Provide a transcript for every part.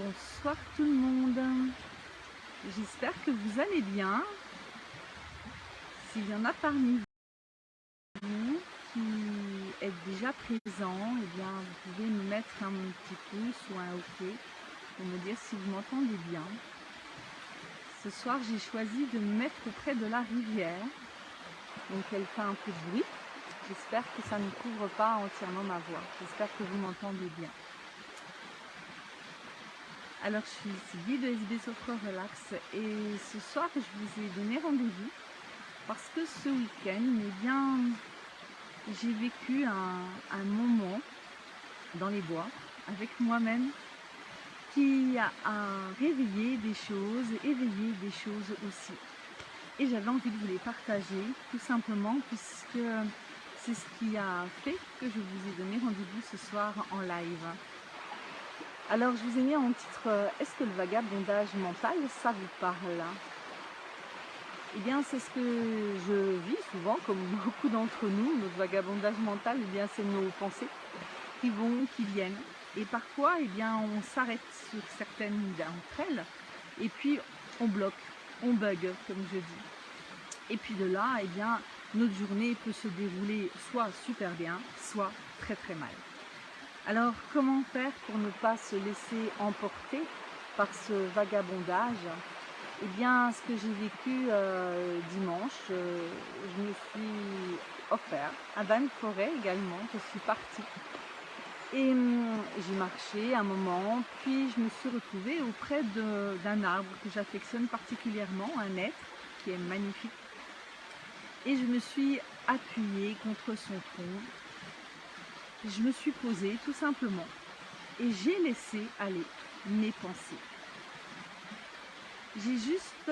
Bonsoir tout le monde, j'espère que vous allez bien. S'il y en a parmi vous qui êtes déjà présents, eh bien vous pouvez me mettre un petit pouce ou un OK pour me dire si vous m'entendez bien. Ce soir j'ai choisi de me mettre auprès de la rivière, donc elle fait un peu de bruit. J'espère que ça ne couvre pas entièrement ma voix, j'espère que vous m'entendez bien. Alors je suis Sylvie de SB Sophro Relax et ce soir je vous ai donné rendez-vous parce que ce week-end, eh bien, j'ai vécu un moment dans les bois avec moi-même qui a réveillé des choses, éveillé des choses aussi. Et j'avais envie de vous les partager tout simplement puisque c'est ce qui a fait que je vous ai donné rendez-vous ce soir en live. Alors je vous ai mis en titre « Est-ce que le vagabondage mental, ça vous parle ?» Eh bien c'est ce que je vis souvent, comme beaucoup d'entre nous. Notre vagabondage mental, eh bien c'est nos pensées qui vont, qui viennent. Et parfois, eh bien on s'arrête sur certaines d'entre elles et puis on bloque, on bug comme je dis. Et puis de là, eh bien notre journée peut se dérouler soit super bien, soit très très mal. Alors, comment faire pour ne pas se laisser emporter par ce vagabondage? Eh bien, ce que j'ai vécu dimanche, je me suis offert un bain de forêt également, je suis partie. Et j'ai marché un moment, puis je me suis retrouvée auprès d'un arbre que j'affectionne particulièrement, un hêtre qui est magnifique. Et je me suis appuyée contre son tronc. Je me suis posée tout simplement et j'ai laissé aller mes pensées. J'ai juste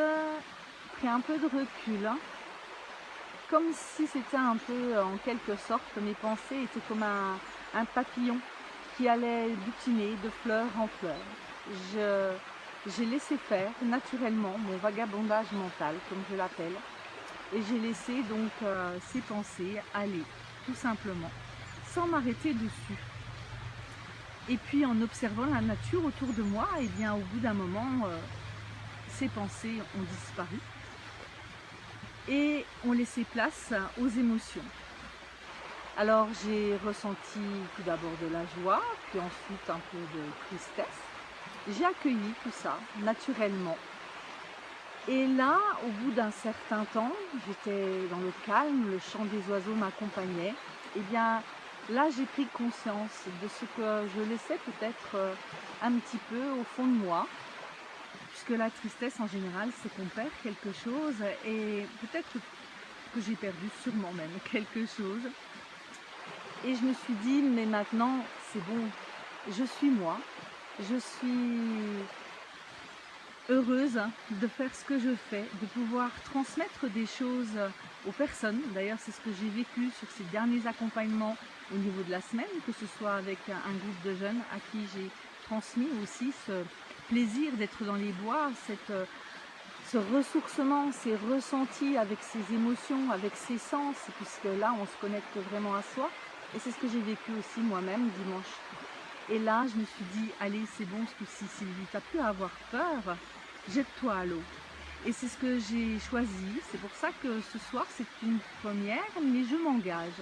pris un peu de recul, hein, comme si c'était un peu en quelque sorte, mes pensées étaient comme un papillon qui allait butiner de fleur en fleur. J'ai laissé faire naturellement mon vagabondage mental, comme je l'appelle, et j'ai laissé donc ces pensées aller, tout simplement, sans m'arrêter dessus. Et puis en observant la nature autour de moi, et bien au bout d'un moment, ces pensées ont disparu et ont laissé place aux émotions. Alors j'ai ressenti tout d'abord de la joie, puis ensuite un peu de tristesse. J'ai accueilli tout ça naturellement. Et là, au bout d'un certain temps, j'étais dans le calme, le chant des oiseaux m'accompagnait. Et bien là, j'ai pris conscience de ce que je laissais peut-être un petit peu au fond de moi. Puisque la tristesse en général, c'est qu'on perd quelque chose et peut-être que j'ai perdu sûrement même quelque chose. Et je me suis dit, mais maintenant, c'est bon, je suis moi, je suis heureuse de faire ce que je fais, de pouvoir transmettre des choses aux personnes. D'ailleurs, c'est ce que j'ai vécu sur ces derniers accompagnements au niveau de la semaine, que ce soit avec un groupe de jeunes à qui j'ai transmis aussi ce plaisir d'être dans les bois, ce ressourcement, ces ressentis avec ses émotions, avec ses sens, puisque là, on se connecte vraiment à soi. Et c'est ce que j'ai vécu aussi moi-même dimanche. Et là, je me suis dit, allez, c'est bon ce coup-ci, Sylvie, tu n'as plus à avoir peur, jette-toi à l'eau. Et c'est ce que j'ai choisi. C'est pour ça que ce soir, c'est une première, mais je m'engage.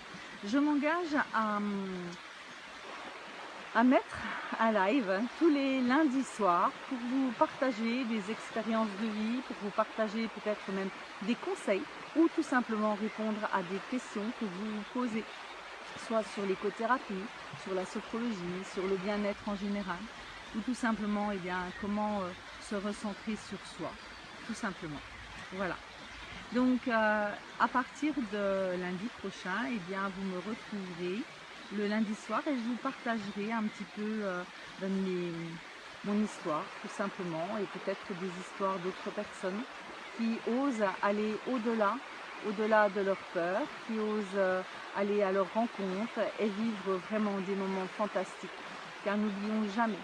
Je m'engage à mettre un live tous les lundis soirs pour vous partager des expériences de vie, pour vous partager peut-être même des conseils ou tout simplement répondre à des questions que vous vous posez, soit sur l'écothérapie, sur la sophrologie, sur le bien-être en général, ou tout simplement eh bien, comment se recentrer sur soi, tout simplement. Voilà. Donc à partir de lundi prochain, eh bien, vous me retrouverez le lundi soir et je vous partagerai un petit peu mon histoire tout simplement et peut-être des histoires d'autres personnes qui osent aller au-delà de leur peur, qui osent aller à leur rencontre et vivre vraiment des moments fantastiques. Car n'oublions jamais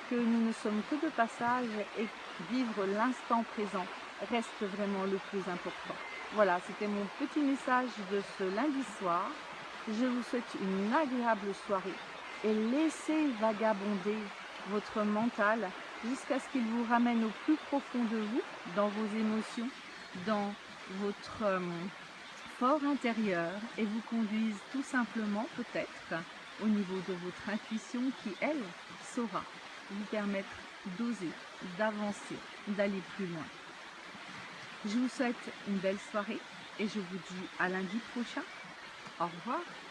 que nous ne sommes que de passage et vivre l'instant présent reste vraiment le plus important. Voilà, c'était mon petit message de ce lundi soir. Je vous souhaite une agréable soirée et laissez vagabonder votre mental jusqu'à ce qu'il vous ramène au plus profond de vous, dans vos émotions, dans votre fort intérieur et vous conduise tout simplement peut-être au niveau de votre intuition qui, elle, saura vous permettre d'oser, d'avancer, d'aller plus loin. Je vous souhaite une belle soirée et je vous dis à lundi prochain. Au revoir.